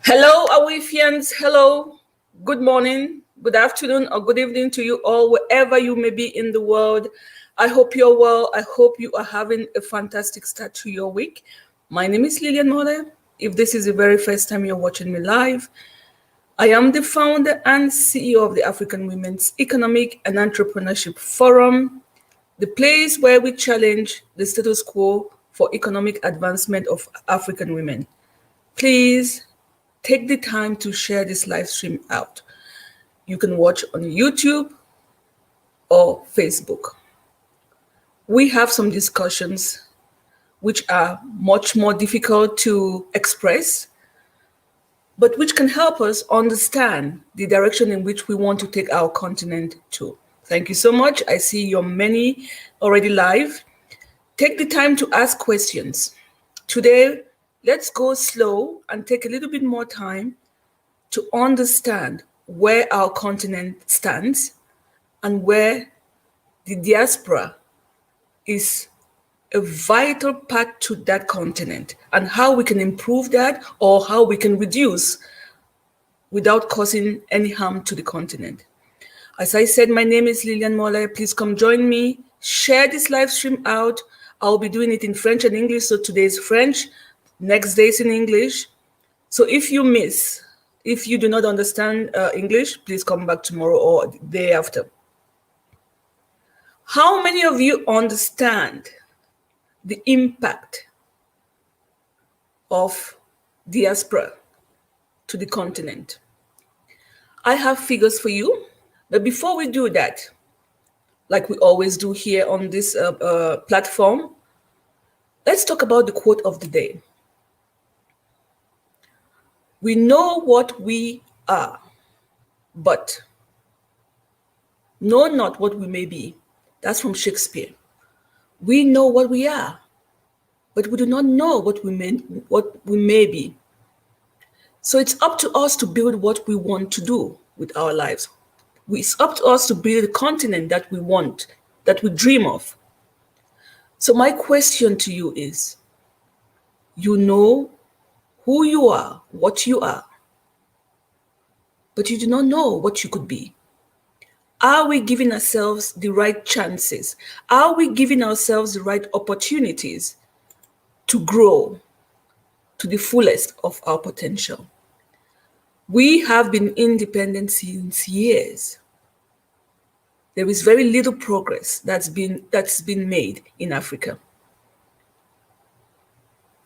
Hello, Awifians. Hello. Good morning, good afternoon, or good evening to you all, wherever you may be in the world. I hope you're well. I hope you are having a fantastic start to your week. My name is Lillian Mole. If this is the very first time you're watching me live, I am the founder and CEO of the African Women's Economic and Entrepreneurship Forum, the place where we challenge the status quo for economic advancement of African women. Please take the time to share this live stream out. You can watch on YouTube or Facebook. We have some discussions which are much more difficult to express, but which can help us understand the direction in which we want to take our continent to. Thank you so much. I see you're many already live. Take the time to ask questions. Today, let's go slow and take a little bit more time to understand where our continent stands and where the diaspora is a vital part to that continent, and how we can improve that or how we can reduce without causing any harm to the continent. As I said, my name is Lillian Mole. Please come join me. Share this live stream out. I'll be doing it in French and English. So today is French, next day is in English. So if you do not understand English, please come back tomorrow or the day after. How many of you understand the impact of diaspora to the continent? I have figures for you, but before we do that, like we always do here on this platform, let's talk about the quote of the day. We know what we are, but know not what we may be. That's from Shakespeare. We know what we are, but we do not know what we may be. So it's up to us to build what we want to do with our lives. It's up to us to build the continent that we want, that we dream of. So my question to you is, you know who you are, what you are, but you do not know what you could be. Are we giving ourselves the right chances? Are we giving ourselves the right opportunities to grow to the fullest of our potential? We have been independent since years. There is very little progress that's been made in Africa.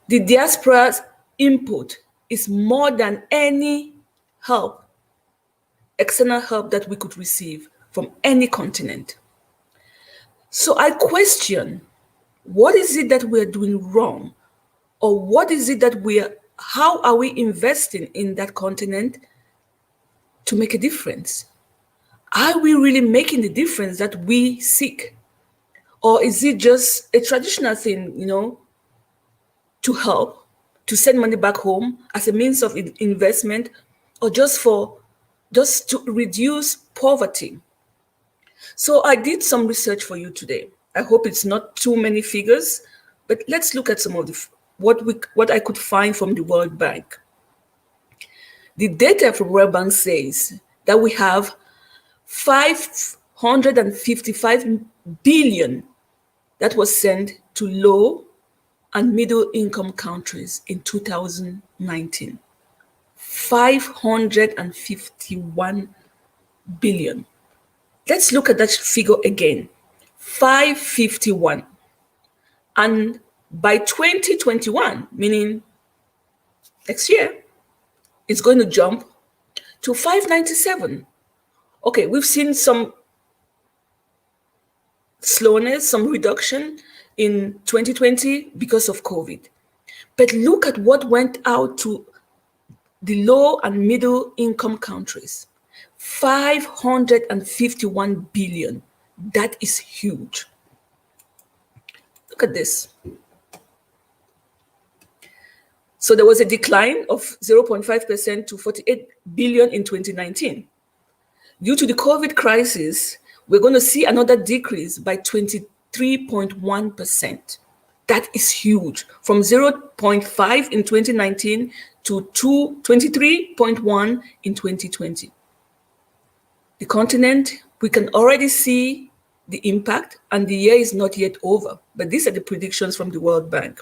The diaspora's input is more than any help, external help that we could receive from any continent. So I question, what is it that we're doing wrong? Or what is it that how are we investing in that continent to make a difference? Are we really making the difference that we seek? Or is it just a traditional thing, to help, to send money back home as a means of investment, or just to reduce poverty? So I did some research for you today. I hope it's not too many figures, but let's look at some of what I could find from the World Bank. The data from World Bank says that we have 555 billion that was sent to low and middle income countries in 2019. 551 billion. Let's look at that figure again. 551. And by 2021, meaning next year, it's going to jump to 597. Okay, we've seen some slowness, some reduction in 2020 because of COVID. But look at what went out to the low and middle income countries. 551 billion. That is huge. Look at this. So there was a decline of 0.5% to 48 billion in 2019. Due to the COVID crisis, we're going to see another decrease by 23.1%. That is huge, from 0.5 in 2019 to 23.1 in 2020. The continent, we can already see the impact, and the year is not yet over, but these are the predictions from the World Bank.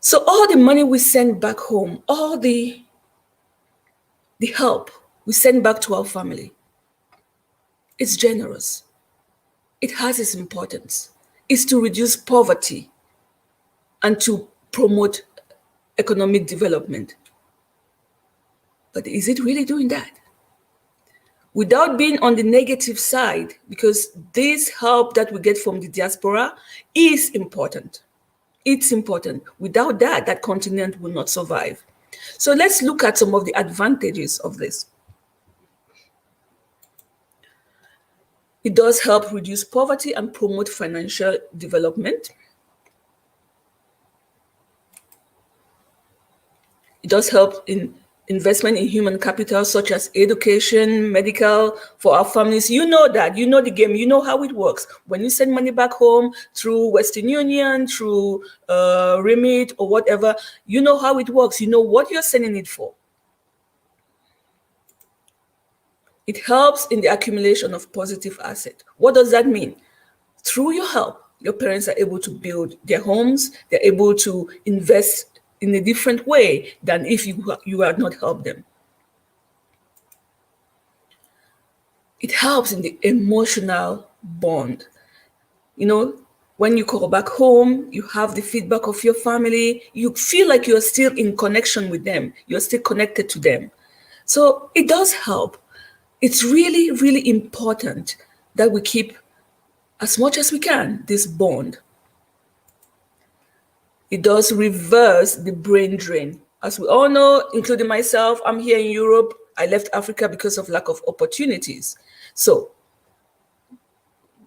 So all the money we send back home, all the help we send back to our family, it's generous. It has its importance. It's to reduce poverty and to promote economic development. But is it really doing that? Without being on the negative side, because this help that we get from the diaspora is important. It's important. Without that, that continent will not survive. So let's look at some of the advantages of this. It does help reduce poverty and promote financial development. It does help in investment in human capital, such as education, medical, for our families. You know that, you know the game, you know how it works. When you send money back home through Western Union, through Remit or whatever, you know how it works. You know what you're sending it for. It helps in the accumulation of positive asset. What does that mean? Through your help, your parents are able to build their homes. They're able to invest in a different way than if you had not helped them. It helps in the emotional bond. You know, when you call back home, you have the feedback of your family. You feel like you're still in connection with them. You're still connected to them. So it does help. It's really, really important that we keep, as much as we can, this bond. It does reverse the brain drain. As we all know, including myself, I'm here in Europe. I left Africa because of lack of opportunities. So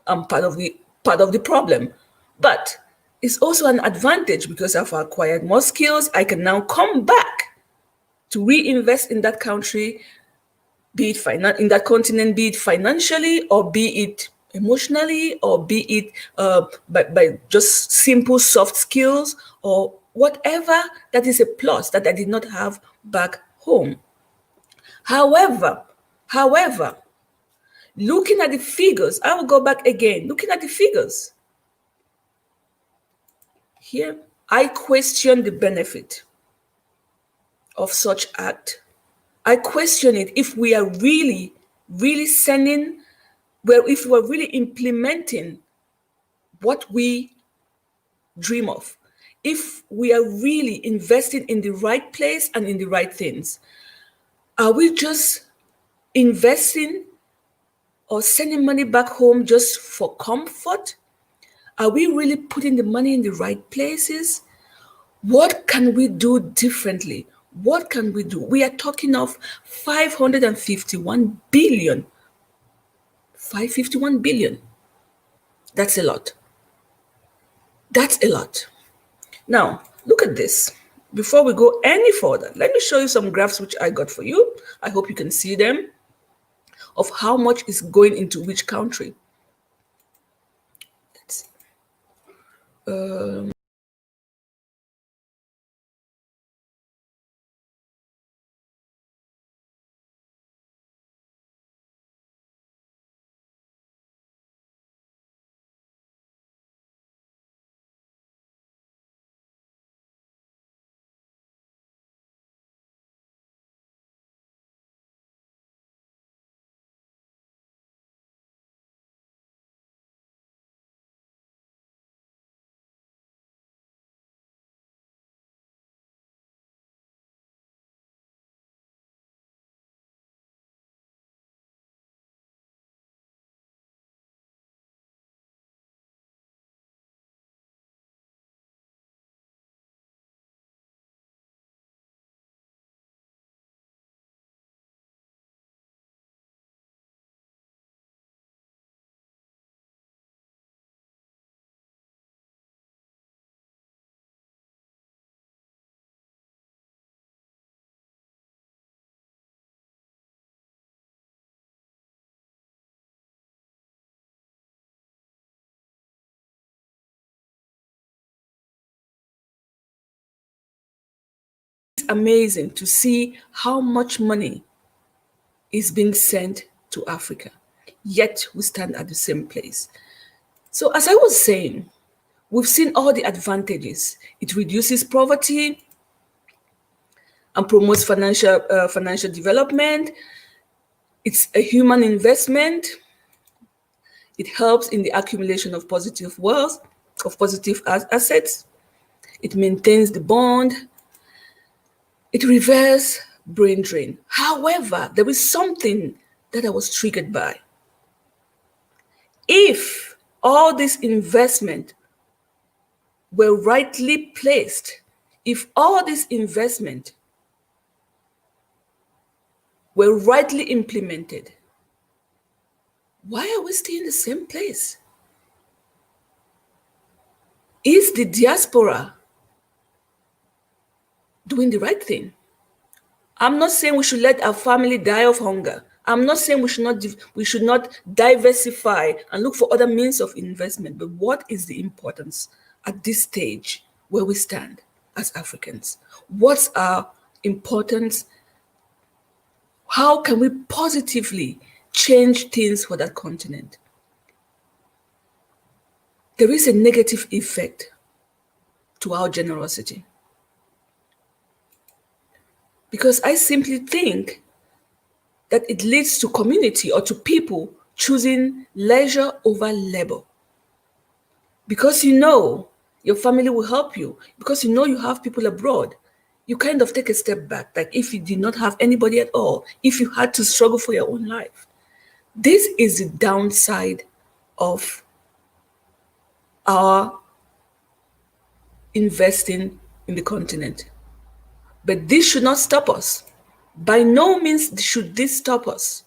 I'm part of the problem. But it's also an advantage because I've acquired more skills. I can now come back to reinvest in that country, be it in that continent, be it financially or be it emotionally or be it by just simple soft skills or whatever that is a plus that I did not have back home. However, looking at the figures, I will go back again, looking at the figures. Here, I question the benefit of such act. I question it if we are really, really sending, well, if we're really implementing what we dream of, if we are really investing in the right place and in the right things. Are we just investing or sending money back home just for comfort? Are we really putting the money in the right places? What can we do differently? What can we do? We are talking of 551 billion. 551 billion. That's a lot. That's a lot. Now, look at this. Before we go any further, let me show you some graphs which I got for you. I hope you can see them, of how much is going into which country. Let's see. amazing to see how much money is being sent to Africa, yet we stand at the same place. So, as I was saying, we've seen all the advantages. It reduces poverty and promotes financial development. It's a human investment. It helps in the accumulation of positive wealth, of positive assets. It maintains the bond. It reverses brain drain. However, there is something that I was triggered by. If all this investment were rightly placed, if all this investment were rightly implemented, why are we still in the same place? Is the diaspora doing the right thing? I'm not saying we should let our family die of hunger. I'm not saying we should not diversify and look for other means of investment. But what is the importance at this stage where we stand as Africans? What's our importance? How can we positively change things for that continent? There is a negative effect to our generosity. Because I simply think that it leads to community or to people choosing leisure over labor. Because you know your family will help you, because you know you have people abroad, you kind of take a step back. Like if you did not have anybody at all, if you had to struggle for your own life. This is the downside of our investing in the continent. But this should not stop us. By no means should this stop us,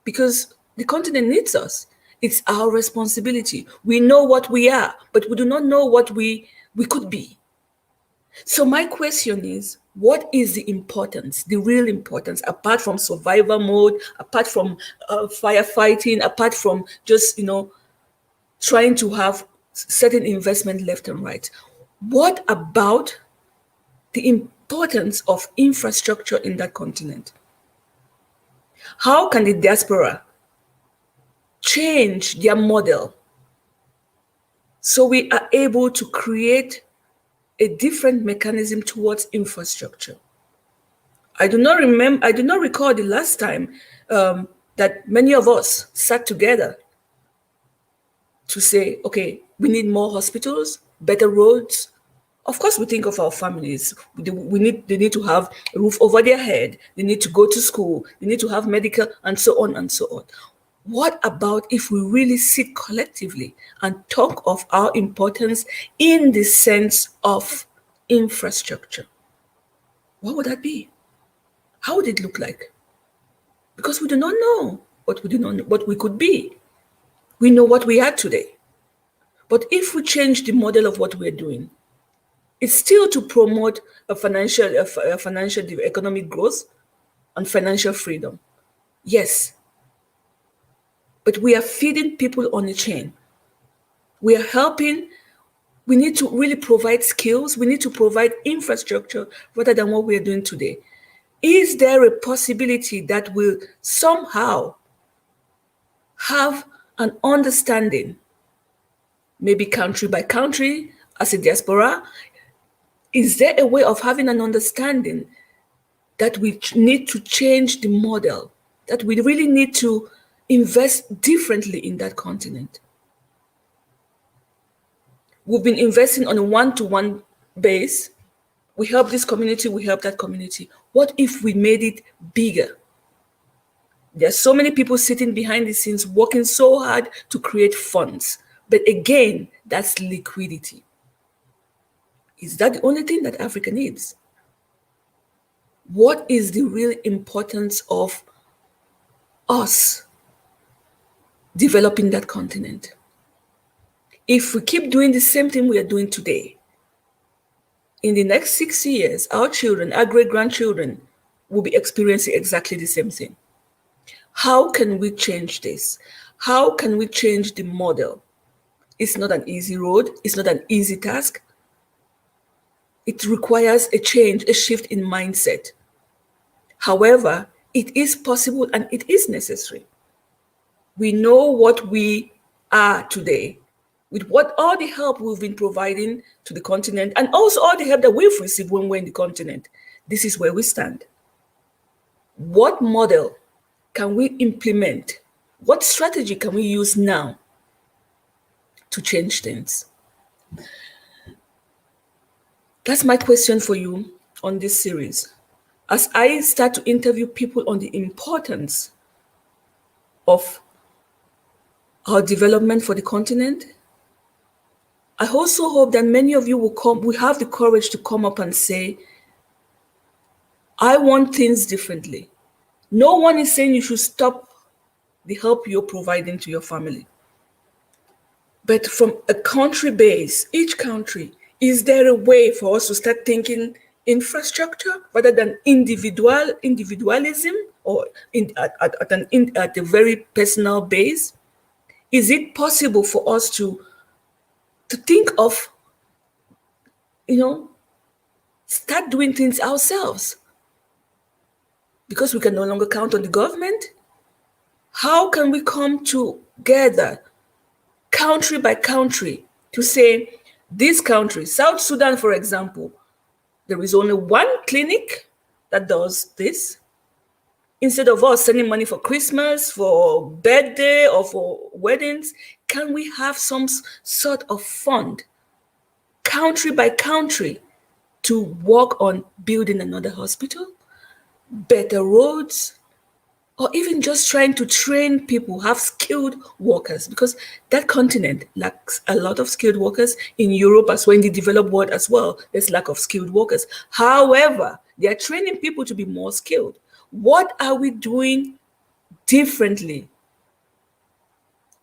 because the continent needs us. It's our responsibility. We know what we are, but we do not know what we could be. So my question is, what is the importance, the real importance, apart from survival mode, apart from firefighting, apart from just, trying to have certain investment left and right? What about the importance of infrastructure in that continent? How can the diaspora change their model so we are able to create a different mechanism towards infrastructure? I do not recall the last time that many of us sat together to say, okay, we need more hospitals, better roads. Of course, we think of our families. They need to have a roof over their head. They need to go to school. They need to have medical, and so on and so on. What about if we really sit collectively and talk of our importance in the sense of infrastructure? What would that be? How would it look like? Because we do not know what we could be. We know what we are today. But if we change the model of what we're doing, it's still to promote a financial economic growth and financial freedom. Yes. But we are feeding people on a chain. We are helping. We need to really provide skills. We need to provide infrastructure rather than what we are doing today. Is there a possibility that we'll somehow have an understanding, maybe country by country, as a diaspora? Is there a way of having an understanding that we need to change the model, that we really need to invest differently in that continent? We've been investing on a one-to-one base. We help this community, we help that community. What if we made it bigger? There's so many people sitting behind the scenes working so hard to create funds. But again, that's liquidity. Is that the only thing that Africa needs? What is the real importance of us developing that continent? If we keep doing the same thing we are doing today, in the next 6 years, our children, our great-grandchildren will be experiencing exactly the same thing. How can we change this? How can we change the model? It's not an easy road. It's not an easy task. It requires a change, a shift in mindset. However, it is possible and it is necessary. We know what we are today with what all the help we've been providing to the continent and also all the help that we've received when we're in the continent. This is where we stand. What model can we implement? What strategy can we use now to change things? That's my question for you on this series. As I start to interview people on the importance of our development for the continent, I also hope that many of you will have the courage to come up and say, I want things differently. No one is saying you should stop the help you're providing to your family. But from a country base, each country, is there a way for us to start thinking infrastructure rather than individualism or at a very personal base? Is it possible for us to think of, start doing things ourselves? Because we can no longer count on the government. How can we come together, country by country, to say, this country, South Sudan, for example, there is only one clinic that does this. Instead of us sending money for Christmas, for birthday, or for weddings, can we have some sort of fund, country by country, to work on building another hospital, better roads, or even just trying to train people, have skilled workers, because that continent lacks a lot of skilled workers. In Europe as well, in the developed world as well, there's lack of skilled workers. However, they are training people to be more skilled. What are we doing differently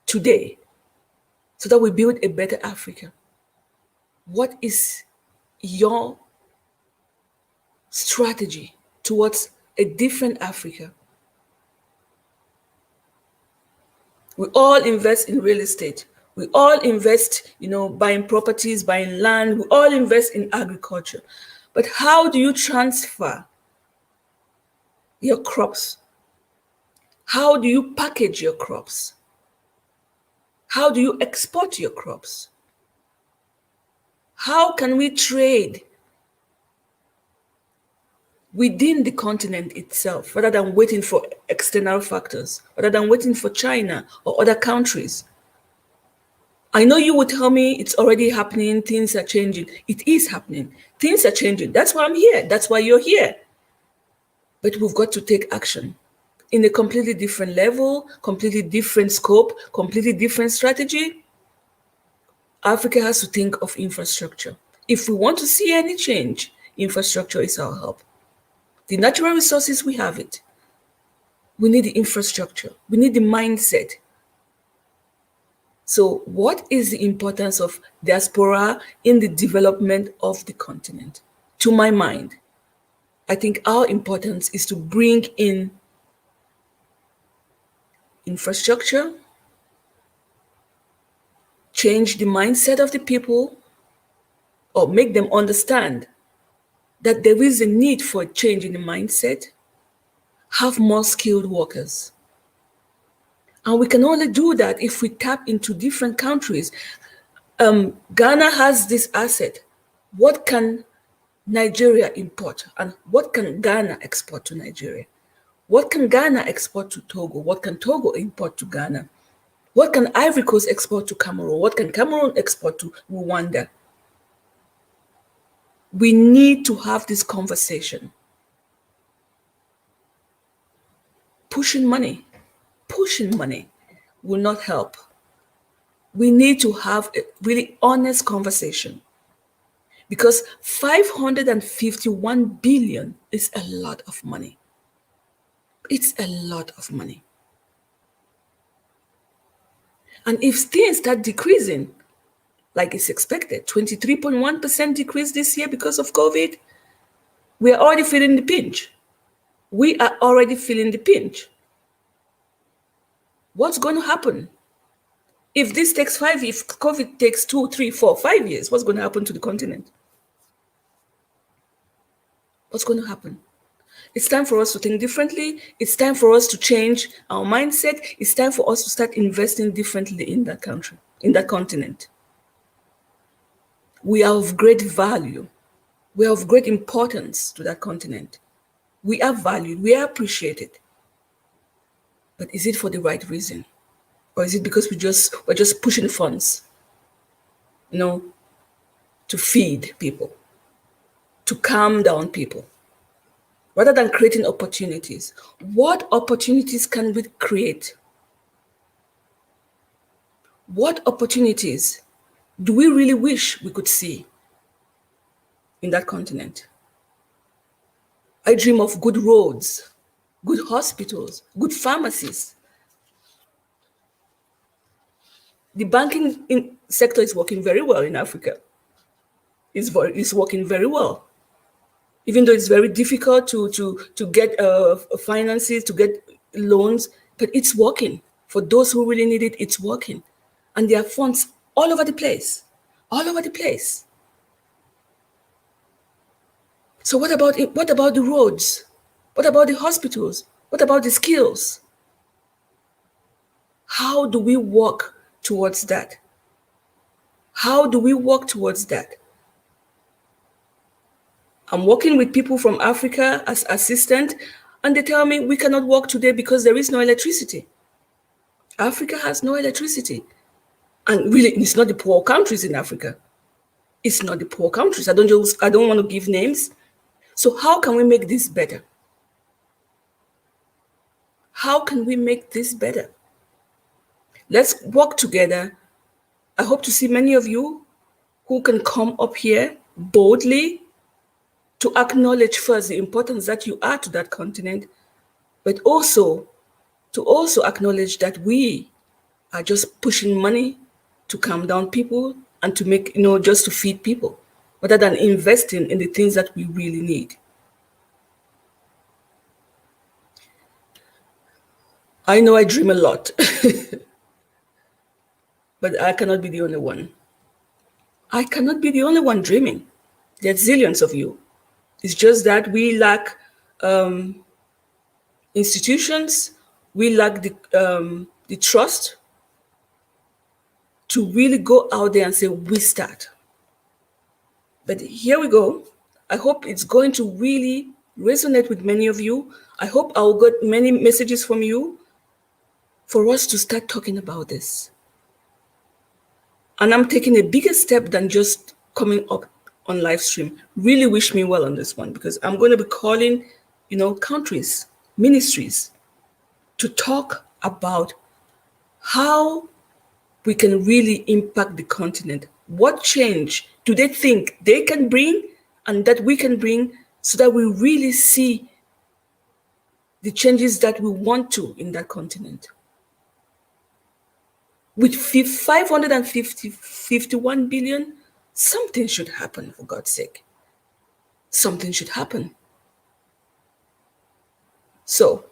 today so that we build a better Africa? What is your strategy towards a different Africa? We all invest in real estate. We all invest, buying properties, buying land. We all invest in agriculture. But how do you transfer your crops? How do you package your crops? How do you export your crops? How can we trade within the continent itself, rather than waiting for external factors, rather than waiting for China or other countries? I know you would tell me it's already happening, things are changing. It is happening. Things are changing. That's why I'm here. That's why you're here. But we've got to take action in a completely different level, completely different scope, completely different strategy. Africa has to think of infrastructure. If we want to see any change, infrastructure is our help. The natural resources, we have it. We need the infrastructure. We need the mindset. So what is the importance of diaspora in the development of the continent? To my mind, I think our importance is to bring in infrastructure, change the mindset of the people, or make them understand that there is a need for a change in the mindset, have more skilled workers. And we can only do that if we tap into different countries. Ghana has this asset. What can Nigeria import? And what can Ghana export to Nigeria? What can Ghana export to Togo? What can Togo import to Ghana? What can Ivory Coast export to Cameroon? What can Cameroon export to Rwanda? We need to have this conversation. Pushing money will not help. We need to have a really honest conversation, because 551 billion is a lot of money. It's a lot of money. And if things start decreasing, like it's expected, 23.1% decrease this year because of COVID, we are already feeling the pinch. We are already feeling the pinch. What's going to happen? If this takes 5 years, if COVID takes 2, 3, 4, 5 years, what's going to happen to the continent? What's going to happen? It's time for us to think differently. It's time for us to change our mindset. It's time for us to start investing differently in that country, in that continent. We are of great value. We are of great importance to that continent. We are valued. We are appreciated. But is it for the right reason? Or is it because we're just pushing funds, to feed people, to calm down people, rather than creating opportunities? What opportunities can we create? What opportunities do we really wish we could see in that continent? I dream of good roads, good hospitals, good pharmacies. The banking sector is working very well in Africa. It's working very well, even though it's very difficult to get finances, to get loans, but it's working. For those who really need it, it's working. And there are funds all over the place, all over the place. So what about it? What about the roads? What about the hospitals? What about the skills? How do we work towards that? How do we work towards that? I'm working with people from Africa as assistant, and they tell me we cannot work today because there is no electricity. Africa has no electricity. And really, it's not the poor countries in Africa. It's not the poor countries. I don't want to give names. So how can we make this better? How can we make this better? Let's work together. I hope to see many of you who can come up here boldly to acknowledge first the importance that you are to that continent, but also to acknowledge that we are just pushing money to calm down people and to make, just to feed people, rather than investing in the things that we really need. I know I dream a lot, but I cannot be the only one. I cannot be the only one dreaming. There are zillions of you. It's just that we lack institutions, we lack the trust to really go out there and say, we start. But here we go. I hope it's going to really resonate with many of you. I hope I'll get many messages from you for us to start talking about this. And I'm taking a bigger step than just coming up on live stream. Really wish me well on this one, because I'm going to be calling, countries, ministries, to talk about how we can really impact the continent. What change do they think they can bring and that we can bring, so that we really see the changes that we want to in that continent? With 51 billion, something should happen, for God's sake. Something should happen. So,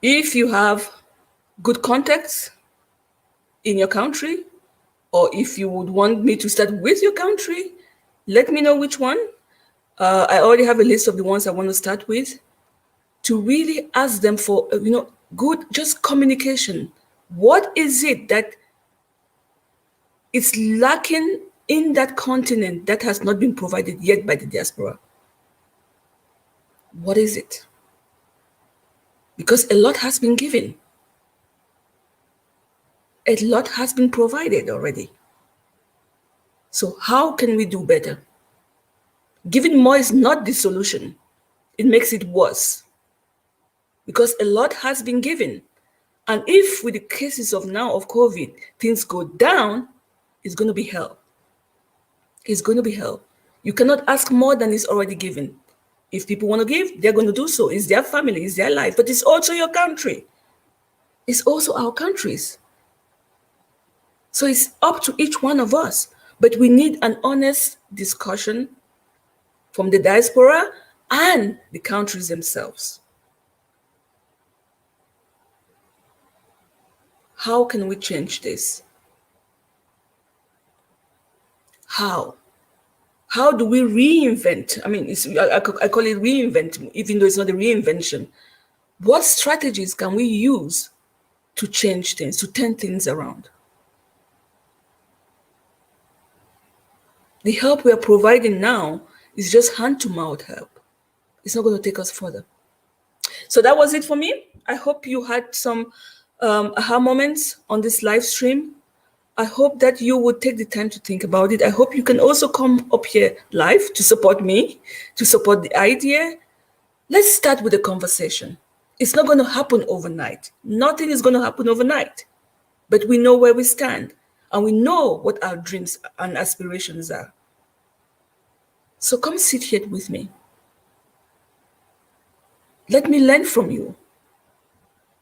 if you have good contacts in your country, or if you would want me to start with your country, let me know which one. I already have a list of the ones I want to start with, to really ask them for, good, just communication. What is it that is lacking in that continent that has not been provided yet by the diaspora? What is it? Because a lot has been given. A lot has been provided already. So how can we do better? Giving more is not the solution. It makes it worse, because a lot has been given. And if with the cases of now of COVID, things go down, it's going to be hell. It's going to be hell. You cannot ask more than is already given. If people want to give, they're going to do so. It's their family, it's their life, but it's also your country. It's also our countries. So it's up to each one of us. But we need an honest discussion from the diaspora and the countries themselves. How can we change this? How? How do we reinvent? I mean, I call it reinvent, even though it's not a reinvention. What strategies can we use to change things, to turn things around? The help we are providing now is just hand-to-mouth help. It's not going to take us further. So that was it for me. I hope you had some aha moments on this live stream. I hope that you would take the time to think about it. I hope you can also come up here live to support me, to support the idea. Let's start with a conversation. It's not going to happen overnight. Nothing is going to happen overnight. But we know where we stand, and we know what our dreams and aspirations are. So come sit here with me. Let me learn from you,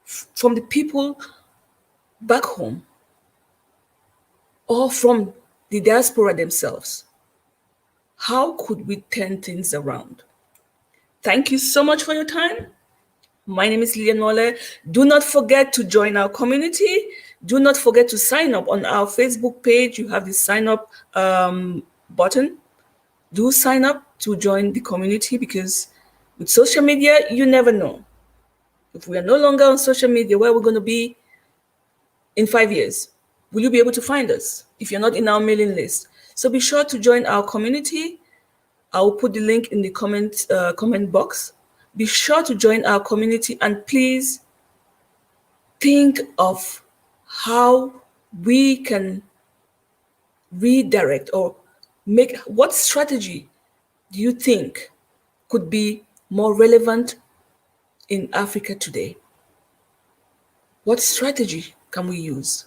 from the people back home, or from the diaspora themselves. How could we turn things around? Thank you so much for your time. My name is Lilian Mole. Do not forget to join our community. Do not forget to sign up on our Facebook page. You have the sign up button. Do sign up to join the community, because with social media, you never know. If we are no longer on social media, where we're going to be in 5 years? Will you be able to find us if you're not in our mailing list? So be sure to join our community. I will put the link in the comment box. Be sure to join our community, and please think of how we can redirect or make, what strategy do you think could be more relevant in Africa today? What strategy can we use?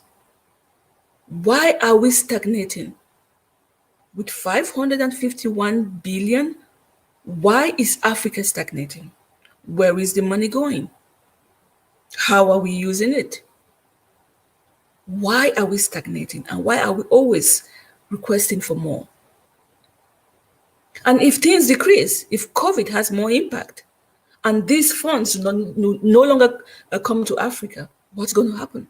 Why are we stagnating? With 551 billion, why is Africa stagnating? Where is the money going? How are we using it? Why are we stagnating? And why are we always requesting for more? And if things decrease, if COVID has more impact, and these funds no longer come to Africa, what's going to happen?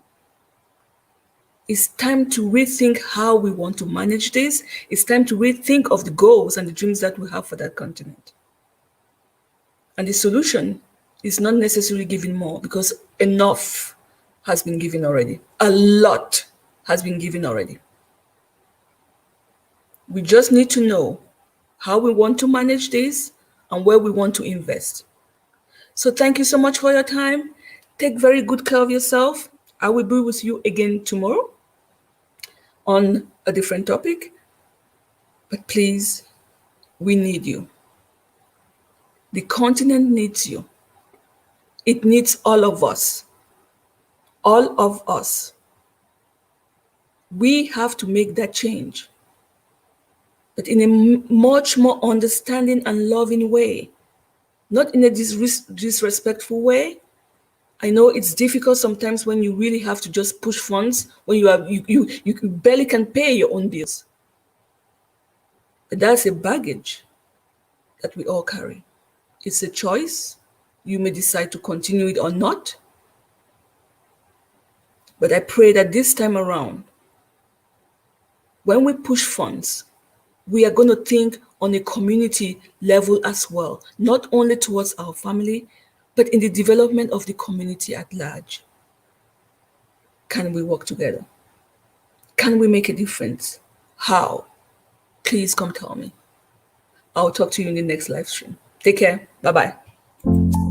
It's time to rethink how we want to manage this. It's time to rethink of the goals and the dreams that we have for that continent. And the solution is not necessarily giving more, because enough has been given already. A lot has been given already. We just need to know how we want to manage this and where we want to invest. So thank you so much for your time. Take very good care of yourself. I will be with you again tomorrow on a different topic. But please, we need you. The continent needs you. It needs all of us. All of us. We have to make that change, but in a much more understanding and loving way, not in a disrespectful way. I know it's difficult sometimes when you really have to just push funds, when you barely can pay your own bills. But that's a baggage that we all carry. It's a choice. You may decide to continue it or not. But I pray that this time around, when we push funds, we are going to think on a community level as well, not only towards our family, but in the development of the community at large. Can we work together? Can we make a difference? How? Please come tell me. I'll talk to you in the next live stream. Take care. Bye-bye.